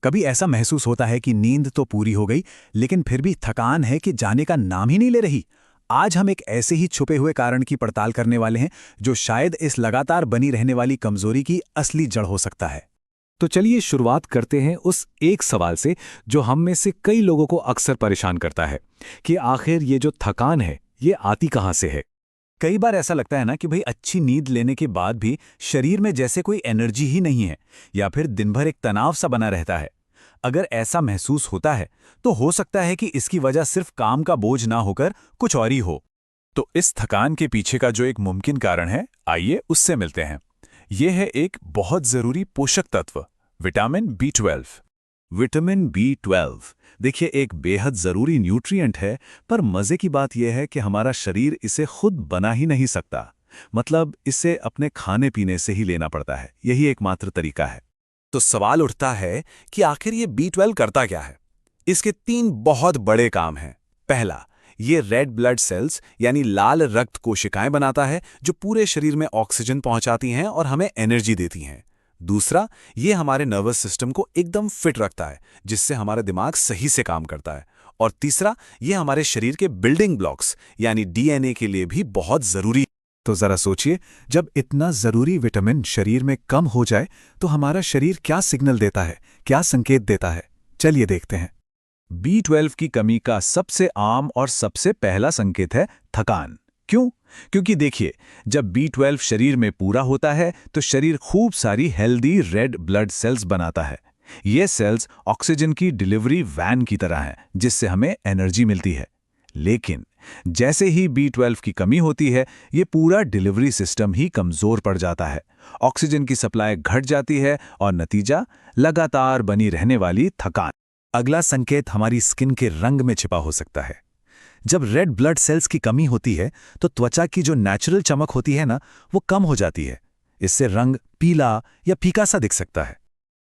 कभी ऐसा महसूस होता है कि नींद तो पूरी हो गई, लेकिन फिर भी थकान है कि जाने का नाम ही नहीं ले रही। आज हम एक ऐसे ही छुपे हुए कारण की पड़ताल करने वाले हैं, जो शायद इस लगातार बनी रहने वाली कमजोरी की असली जड़ हो सकता है। तो चलिए शुरुआत करते हैं उस एक सवाल से जो हम में से कई लोगों को अक्सर परेशान करता है कि आखिर ये जो थकान है ये आती कहाँ से है। कई बार ऐसा लगता है ना कि भाई अच्छी नींद लेने के बाद भी शरीर में जैसे कोई एनर्जी ही नहीं है, या फिर दिन भर एक तनाव सा बना रहता है। अगर ऐसा महसूस होता है तो हो सकता है कि इसकी वजह सिर्फ काम का बोझ ना होकर कुछ और ही हो। तो इस थकान के पीछे का जो एक मुमकिन कारण है, आइए उससे मिलते हैं। यह है एक बहुत जरूरी पोषक तत्व, विटामिन B12। विटामिन B12 देखिए एक बेहद जरूरी न्यूट्रिएंट है, पर मजे की बात यह है कि हमारा शरीर इसे खुद बना ही नहीं सकता। मतलब इसे अपने खाने पीने से ही लेना पड़ता है, यही एकमात्र तरीका है। तो सवाल उठता है कि आखिर ये B12 करता क्या है। इसके 3 बहुत बड़े काम हैं। पहला, ये रेड ब्लड सेल्स यानी लाल रक्त कोशिकाएं बनाता है, जो पूरे शरीर में ऑक्सीजन पहुंचाती हैं और हमें एनर्जी देती हैं। दूसरा, ये हमारे नर्वस सिस्टम को एकदम फिट रखता है, जिससे हमारा दिमाग सही से काम करता है। और तीसरा, ये हमारे शरीर के बिल्डिंग ब्लॉक्स यानी DNA के लिए भी बहुत जरूरी। तो जरा सोचिए, जब इतना जरूरी विटामिन शरीर में कम हो जाए तो हमारा शरीर क्या सिग्नल देता है, क्या संकेत देता है। चलिए देखते हैं। B12 की कमी का सबसे आम और सबसे पहला संकेत है थकान। क्यों? क्योंकि देखिए, जब B12 शरीर में पूरा होता है तो शरीर खूब सारी हेल्दी रेड ब्लड सेल्स बनाता है। ये सेल्स ऑक्सीजन की डिलीवरी वैन की तरह हैं, जिससे हमें एनर्जी मिलती है। लेकिन जैसे ही B12 की कमी होती है, ये पूरा डिलीवरी सिस्टम ही कमजोर पड़ जाता है। ऑक्सीजन की सप्लाई घट जाती है और नतीजा लगातार बनी रहने वाली थकान। अगला संकेत हमारी स्किन के रंग में छिपा हो सकता है। जब रेड ब्लड सेल्स की कमी होती है तो त्वचा की जो नेचुरल चमक होती है ना, वो कम हो जाती है। इससे रंग पीला या फीका सा दिख सकता है।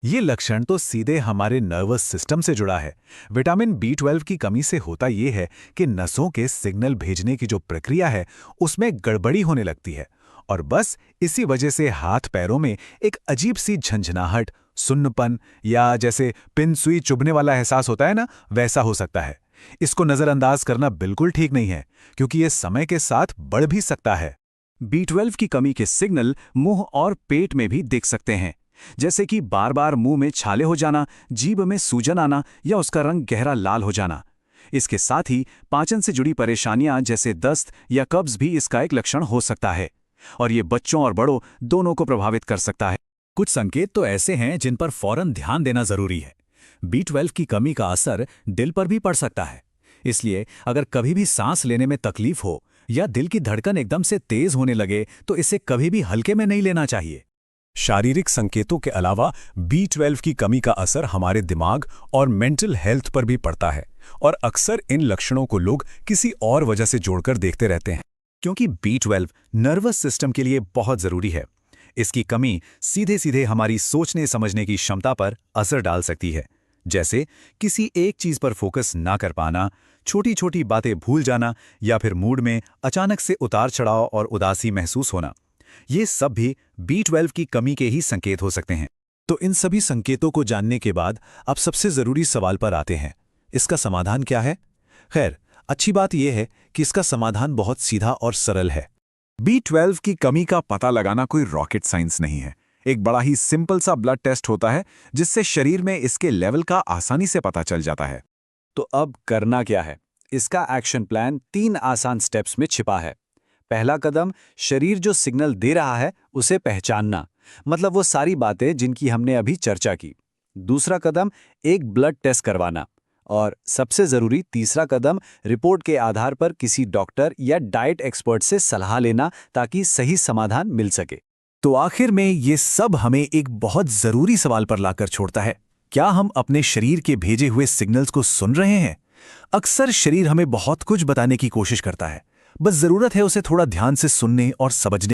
ये लक्षण तो सीधे हमारे नर्वस सिस्टम से जुड़ा है। विटामिन B12 की कमी से होता ये है कि नसों के सिग्नल भेजने की जो प्रक्रिया है उसमें गड़बड़ी होने लगती है, और बस इसी वजह से हाथ पैरों में एक अजीब सी झंझनाहट, सुन्नपन या जैसे पिन सुई चुभने वाला एहसास होता है ना, वैसा हो सकता है। इसको नजरअंदाज करना बिल्कुल ठीक नहीं है, क्योंकि ये समय के साथ बढ़ भी सकता है। B12 की कमी के सिग्नल मुंह और पेट में भी दिख सकते हैं, जैसे कि बार बार मुंह में छाले हो जाना, जीभ में सूजन आना या उसका रंग गहरा लाल हो जाना। इसके साथ ही पाचन से जुड़ी परेशानियां जैसे दस्त या कब्ज भी इसका एक लक्षण हो सकता है, और ये बच्चों और बड़ों दोनों को प्रभावित कर सकता है। कुछ संकेत तो ऐसे हैं जिन पर फौरन ध्यान देना जरूरी है। B12 की कमी का असर दिल पर भी पड़ सकता है, इसलिए अगर कभी भी सांस लेने में तकलीफ हो या दिल की धड़कन एकदम से तेज होने लगे तो इसे कभी भी हल्के में नहीं लेना चाहिए। शारीरिक संकेतों के अलावा B12 की कमी का असर हमारे दिमाग और मेंटल हेल्थ पर भी पड़ता है, और अक्सर इन लक्षणों को लोग किसी और वजह से जोड़कर देखते रहते हैं। क्योंकि B12 नर्वस सिस्टम के लिए बहुत जरूरी है, इसकी कमी सीधे सीधे हमारी सोचने समझने की क्षमता पर असर डाल सकती है, जैसे किसी एक चीज पर फोकस ना कर पाना, छोटी छोटी बातें भूल जाना या फिर मूड में अचानक से उतार चढ़ाव और उदासी महसूस होना। ये सब भी B12 की कमी के ही संकेत हो सकते हैं। तो इन सभी संकेतों को जानने के बाद अब सबसे जरूरी सवाल पर आते हैं, इसका समाधान क्या है? खैर, अच्छी बात यह है कि इसका समाधान बहुत सीधा और सरल है। B12 की कमी का पता लगाना कोई रॉकेट साइंस नहीं है। एक बड़ा ही सिंपल सा ब्लड टेस्ट होता है, जिससे शरीर में इसके लेवल का आसानी से पता चल जाता है। तो अब करना क्या है? इसका एक्शन प्लान 3 आसान स्टेप्स में छिपा है। पहला कदम, शरीर जो सिग्नल दे रहा है उसे पहचानना, मतलब वो सारी बातें जिनकी हमने अभी चर्चा की। दूसरा कदम, एक ब्लड टेस्ट करवाना। और सबसे जरूरी तीसरा कदम, रिपोर्ट के आधार पर किसी डॉक्टर या डाइट एक्सपर्ट से सलाह लेना, ताकि सही समाधान मिल सके। तो आखिर में ये सब हमें एक बहुत जरूरी सवाल पर लाकर छोड़ता है, क्या हम अपने शरीर के भेजे हुए सिग्नल्स को सुन रहे हैं? अक्सर शरीर हमें बहुत कुछ बताने की कोशिश करता है, बस जरूरत है उसे थोड़ा ध्यान से सुनने और समझने